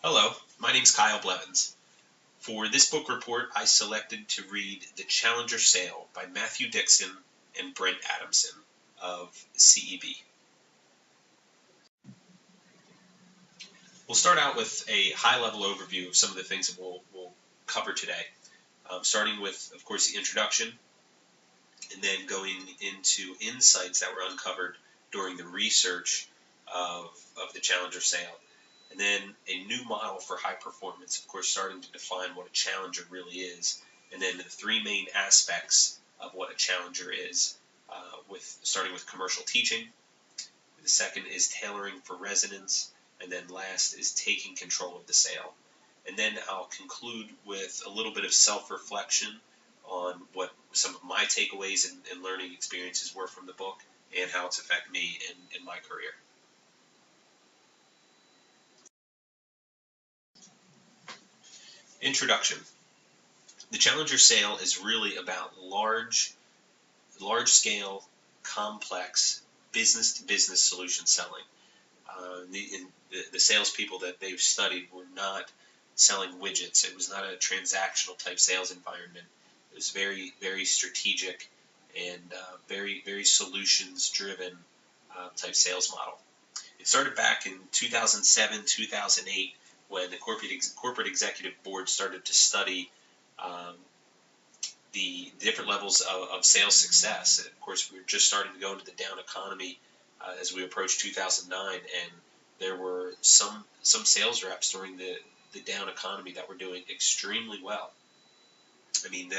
Hello, my name's Kyle Blevins. For this book report, I selected to read The Challenger Sale by Matthew Dixon and Brent Adamson of CEB. We'll start out with a high-level overview of some of the things that we'll cover today, starting with, of course, the introduction, and then going into insights that were uncovered during the research of the Challenger Sale. And then a new model for high performance, of course, starting to define what a challenger really is. And then the three main aspects of what a challenger is, starting with commercial teaching. The second is tailoring for resonance. And then last is taking control of the sale. And then I'll conclude with a little bit of self-reflection on what some of my takeaways and learning experiences were from the book and how it's affected me in my career. Introduction. The Challenger Sale is really about large-scale, complex, business-to-business solution selling. The salespeople that they've studied were not selling widgets. It was not a transactional type sales environment. It was very, very strategic and very, very solutions-driven type sales model. It started back in 2007, 2008, when the corporate executive board started to study the different levels of sales success. And of course, we were just starting to go into the down economy as we approached 2009, and there were some sales reps during the down economy that were doing extremely well. I mean,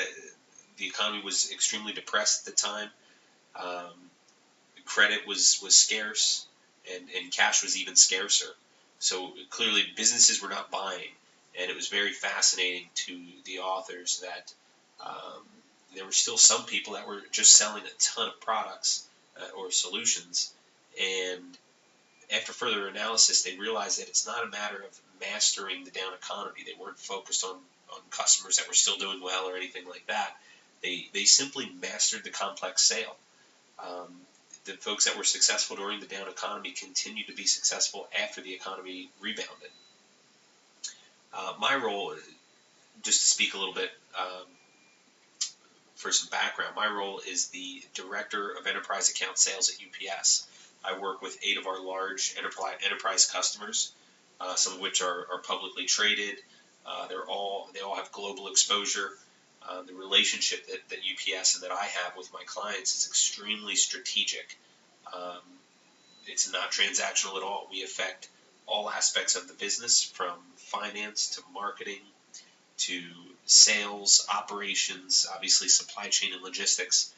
the economy was extremely depressed at the time. Credit was scarce, and cash was even scarcer. So clearly businesses were not buying, and it was very fascinating to the authors that there were still some people that were just selling a ton of products or solutions, and after further analysis they realized that it's not a matter of mastering the down economy. They weren't focused on customers that were still doing well or anything like that. They simply mastered the complex sale. The folks that were successful during the down economy continued to be successful after the economy rebounded. My role, just to speak a little bit for some background, my role is the Director of Enterprise Account Sales at UPS. I work with 8 of our large enterprise customers, some of which are publicly traded. They all have global exposure. The relationship that UPS and that I have with my clients is extremely strategic. It's not transactional at all. We affect all aspects of the business, from finance to marketing to sales, operations, obviously supply chain and logistics.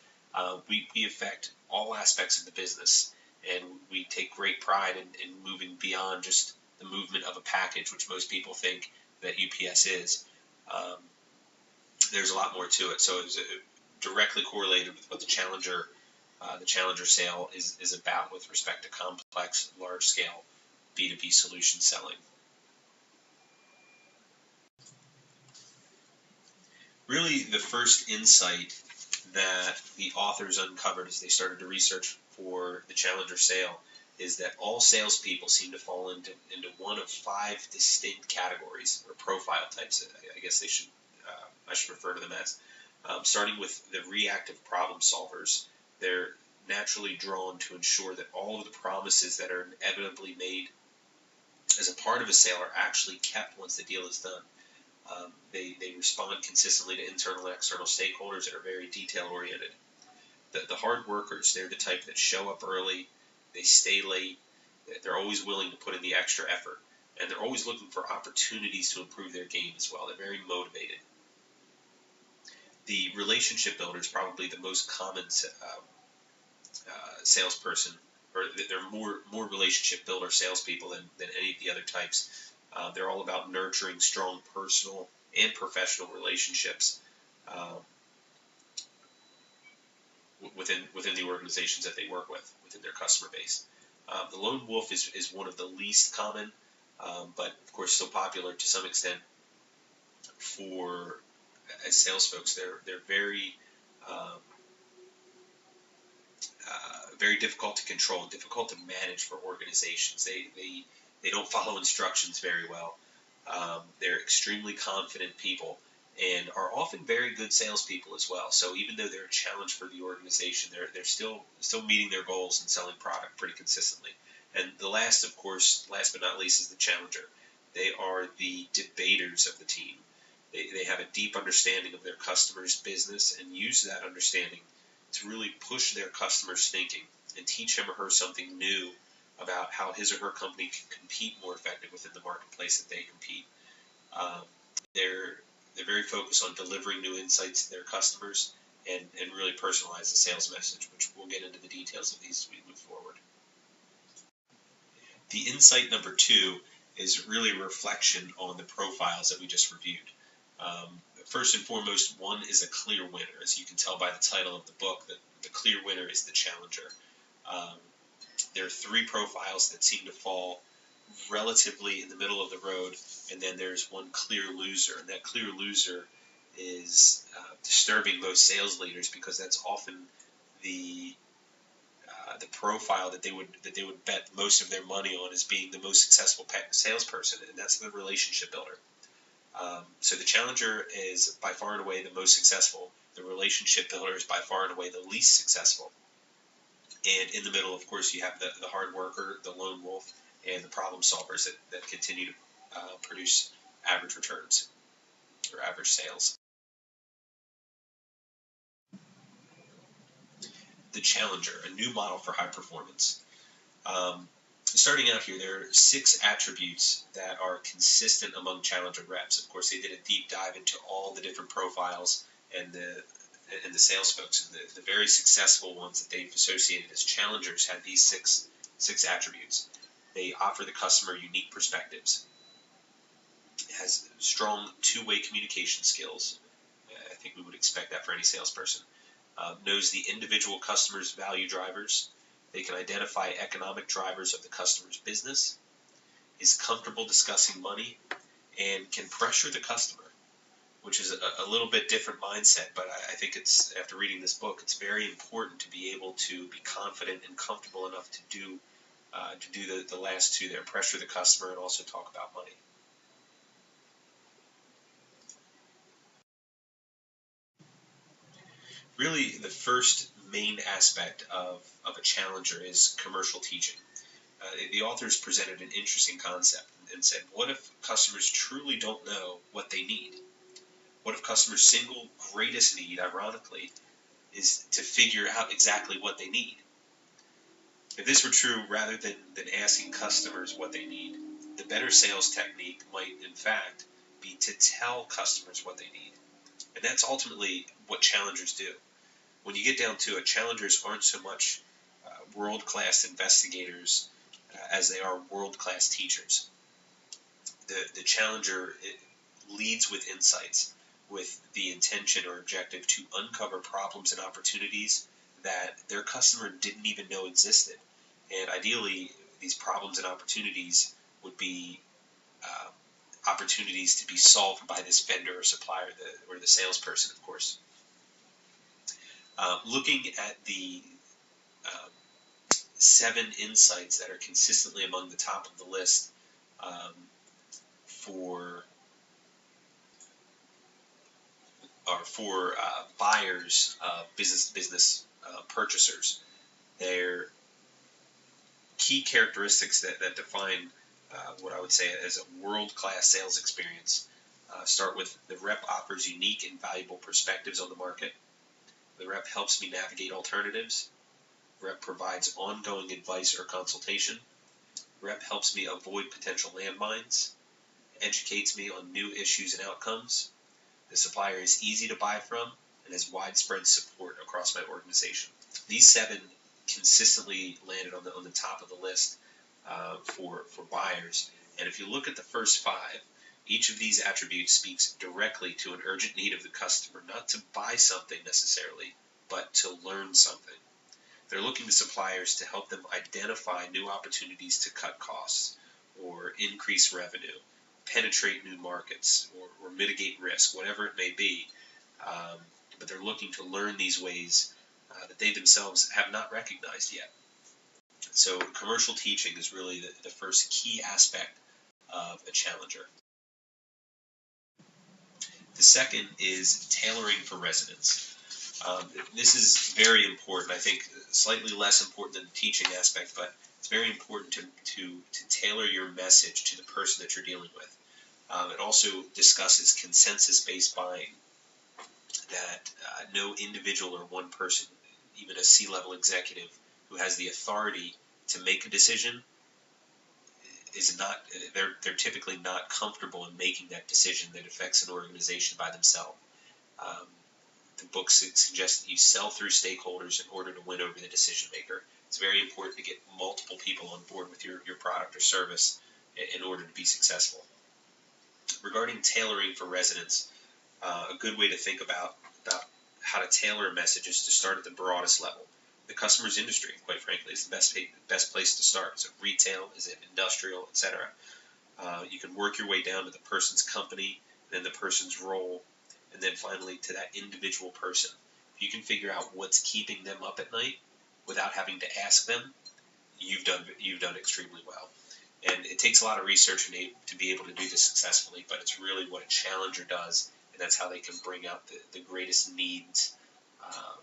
We affect all aspects of the business, and we take great pride in moving beyond just the movement of a package, which most people think that UPS is. There's a lot more to it. So it's directly correlated with what the Challenger Sale is about with respect to complex, large-scale B2B solution selling. Really, the first insight that the authors uncovered as they started to research for the Challenger Sale is that all salespeople seem to fall into one of 5 distinct categories or profile types. I guess I should refer to them as. Starting with the reactive problem solvers, they're naturally drawn to ensure that all of the promises that are inevitably made as a part of a sale are actually kept once the deal is done. They respond consistently to internal and external stakeholders that are very detail-oriented. The hard workers, they're the type that show up early, they stay late, they're always willing to put in the extra effort, and they're always looking for opportunities to improve their game as well. They're very motivated. The relationship builder is probably the most common salesperson, or they're more relationship builder salespeople than any of the other types. They're all about nurturing strong personal and professional relationships within the organizations that they work with, within their customer base. The lone wolf is one of the least common, but of course so popular to some extent for as sales folks. They're very very difficult to control and difficult to manage for organizations. They don't follow instructions very well. They're extremely confident people and are often very good salespeople as well. So even though they're a challenge for the organization, they're still meeting their goals and selling product pretty consistently. And the last, of course, last but not least, is the challenger. They are the debaters of the team. They have a deep understanding of their customers' business and use that understanding to really push their customers' thinking and teach him or her something new about how his or her company can compete more effectively within the marketplace that they compete. Um, they're very focused on delivering new insights to their customers and really personalize the sales message, which we'll get into the details of these as we move forward. The insight number 2 is really a reflection on the profiles that we just reviewed. First and foremost, one is a clear winner. As you can tell by the title of the book, the clear winner is the challenger. Um, there are 3 profiles that seem to fall relatively in the middle of the road, and then there's one clear loser, and that clear loser is disturbing most sales leaders because that's often the profile that they would bet most of their money on as being the most successful salesperson, and that's the relationship builder. So the challenger is by far and away the most successful. The relationship builder is by far and away the least successful. And in the middle, of course, you have the hard worker, the lone wolf, and the problem solvers that continue to produce average returns or average sales. The challenger, a new model for high performance. Starting out here, there are 6 attributes that are consistent among challenger reps. Of course, they did a deep dive into all the different profiles and the sales folks. And the very successful ones that they've associated as challengers have these six attributes. They offer the customer unique perspectives. It has strong two-way communication skills. I think we would expect that for any salesperson. Knows the individual customer's value drivers. They can identify economic drivers of the customer's business, is comfortable discussing money, and can pressure the customer, which is a little bit different mindset, but I think it's, after reading this book, it's very important to be able to be confident and comfortable enough to do the last 2 there, pressure the customer and also talk about money. Really, the first main aspect of a challenger is commercial teaching. The authors presented an interesting concept and said, what if customers truly don't know what they need? What if customers' single greatest need, ironically, is to figure out exactly what they need? If this were true, rather than asking customers what they need, the better sales technique might, in fact, be to tell customers what they need. And that's ultimately what challengers do. When you get down to it, challengers aren't so much world-class investigators as they are world-class teachers. The challenger leads with insights, with the intention or objective to uncover problems and opportunities that their customer didn't even know existed. And ideally, these problems and opportunities would be opportunities to be solved by this vendor or supplier, or the salesperson, of course. Looking at the 7 insights that are consistently among the top of the list for buyers, business purchasers. They're key characteristics that define what I would say as a world-class sales experience. Start with the rep offers unique and valuable perspectives on the market. The rep helps me navigate alternatives. Rep provides ongoing advice or consultation. Rep helps me avoid potential landmines. Educates me on new issues and outcomes. The supplier is easy to buy from and has widespread support across my organization. These 7 consistently landed on the top of the list for buyers. And if you look at the first 5, each of these attributes speaks directly to an urgent need of the customer, not to buy something necessarily, but to learn something. They're looking to suppliers to help them identify new opportunities to cut costs or increase revenue, penetrate new markets, or mitigate risk, whatever it may be. But they're looking to learn these ways that they themselves have not recognized yet. So commercial teaching is really the first key aspect of a challenger. The second is tailoring for residents. This is very important. I think slightly less important than the teaching aspect, but it's very important to tailor your message to the person that you're dealing with. It also discusses consensus-based buying, that no individual or one person, even a C-level executive who has the authority to make a decision, is not, they're typically not comfortable in making that decision that affects an organization by themselves. The book suggests that you sell through stakeholders in order to win over the decision maker. It's very important to get multiple people on board with your product or service in order to be successful. Regarding tailoring for residents, a good way to think about how to tailor a message is to start at the broadest level. The customer's industry, quite frankly, is the best place to start. So retail, is it industrial, etc. You can work your way down to the person's company, then the person's role, and then finally to that individual person. If you can figure out what's keeping them up at night without having to ask them, you've done extremely well. And it takes a lot of research to be able to do this successfully, but it's really what a challenger does, and that's how they can bring out the greatest needs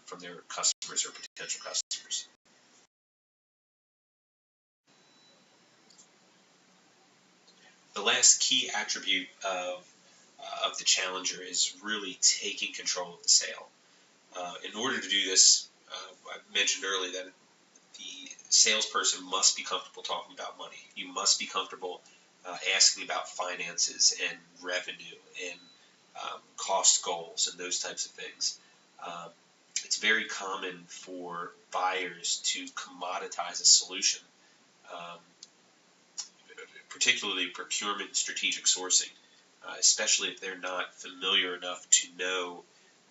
from their customers or potential customers. The last key attribute of the challenger is really taking control of the sale. In order to do this, I mentioned earlier that the salesperson must be comfortable talking about money. You must be comfortable asking about finances and revenue and cost goals and those types of things. It's very common for buyers to commoditize a solution, particularly procurement and strategic sourcing, especially if they're not familiar enough to know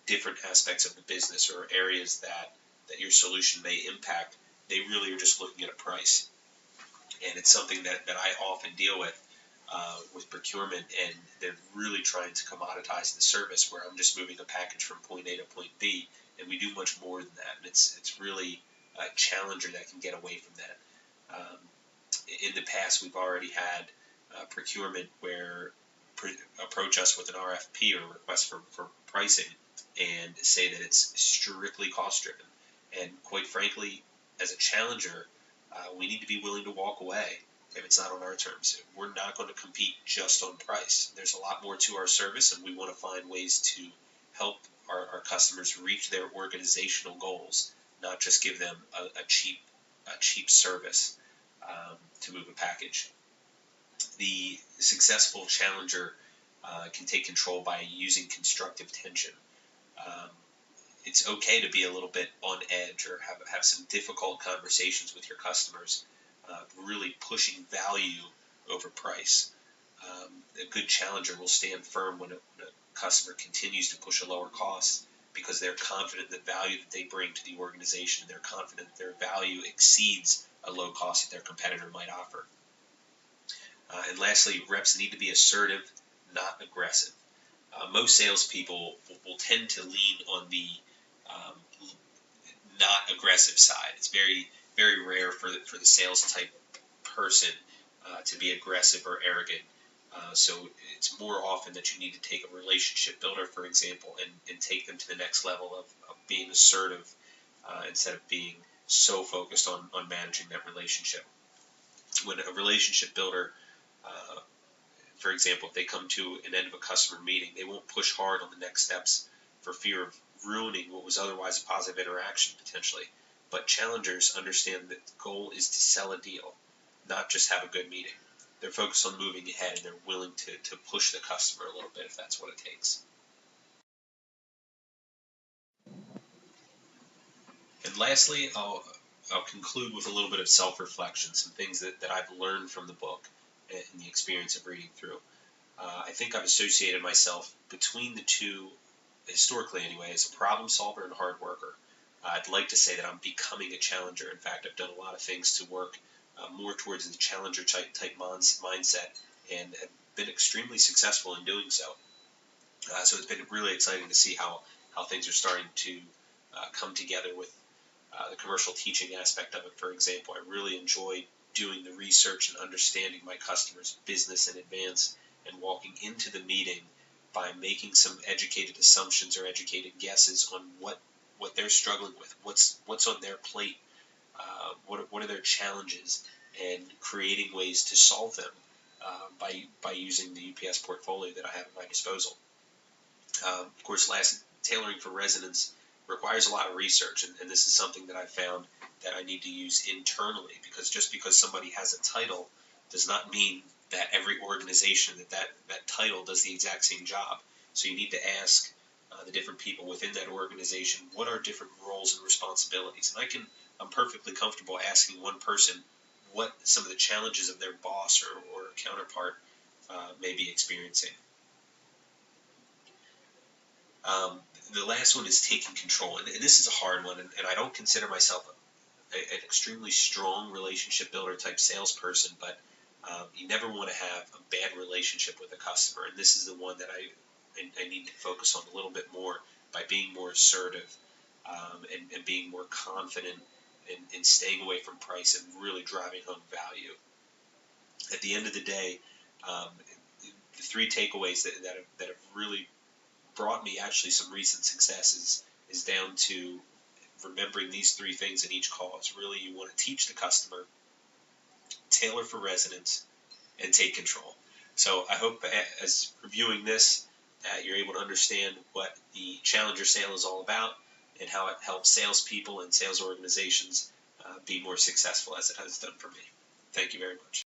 different aspects of the business or areas that your solution may impact. They really are just looking at a price. And it's something that I often deal with procurement, and they're really trying to commoditize the service where I'm just moving a package from point A to point B, and we do much more than that. And it's really a challenger that can get away from that. In the past, we've already had procurement where approach us with an RFP or request for pricing and say that it's strictly cost driven. And quite frankly, as a challenger, we need to be willing to walk away if it's not on our terms. We're not going to compete just on price. There's a lot more to our service, and we want to find ways to help our customers reach their organizational goals, not just give them a cheap service to move a package. The successful challenger can take control by using constructive tension. It's okay to be a little bit on edge or have some difficult conversations with your customers, really pushing value over price. A good challenger will stand firm when a customer continues to push a lower cost because they're confident in the value that they bring to the organization, and they're confident that their value exceeds a low cost that their competitor might offer. And lastly, reps need to be assertive, not aggressive. Most salespeople will tend to lean on the not aggressive side. It's very, very rare for the sales type person to be aggressive or arrogant. So it's more often that you need to take a relationship builder, for example, and take them to the next level of being assertive instead of being so focused on managing that relationship. When a relationship builder, for example, if they come to an end of a customer meeting, they won't push hard on the next steps for fear of ruining what was otherwise a positive interaction potentially. But challengers understand that the goal is to sell a deal, not just have a good meeting. They're focused on moving ahead, and they're willing to push the customer a little bit if that's what it takes. And lastly, I'll conclude with a little bit of self-reflection, some things that I've learned from the book and the experience of reading through. I think I've associated myself between the two, historically anyway, as a problem solver and a hard worker. I'd like to say that I'm becoming a challenger. In fact, I've done a lot of things to work more towards the challenger type mindset, and have been extremely successful in doing so. So it's been really exciting to see how things are starting to come together with the commercial teaching aspect of it. For example, I really enjoy doing the research and understanding my customers' business in advance, and walking into the meeting by making some educated assumptions or educated guesses on what they're struggling with, what's on their plate, what are their challenges, and creating ways to solve them by using the UPS portfolio that I have at my disposal. Of course, tailoring for residents requires a lot of research, and this is something that I've found that I need to use internally, because just because somebody has a title does not mean that every organization that title does the exact same job. So you need to ask the different people within that organization what are different roles and responsibilities. And I'm perfectly comfortable asking one person what some of the challenges of their boss or counterpart may be experiencing. Um, the last one is taking control, and this is a hard one, and I don't consider myself an extremely strong relationship builder type salesperson, but you never want to have a bad relationship with a customer, and this is the one that I need to focus on a little bit more by being more assertive and being more confident in staying away from price and really driving home value. At the end of the day, um, the three takeaways that have really brought me actually some recent successes is down to remembering these three things in each call. It's really, you want to teach the customer, tailor for residents, and take control. So I hope as reviewing this, you're able to understand what the Challenger sale is all about and how it helps salespeople and sales organizations be more successful, as it has done for me. Thank you very much.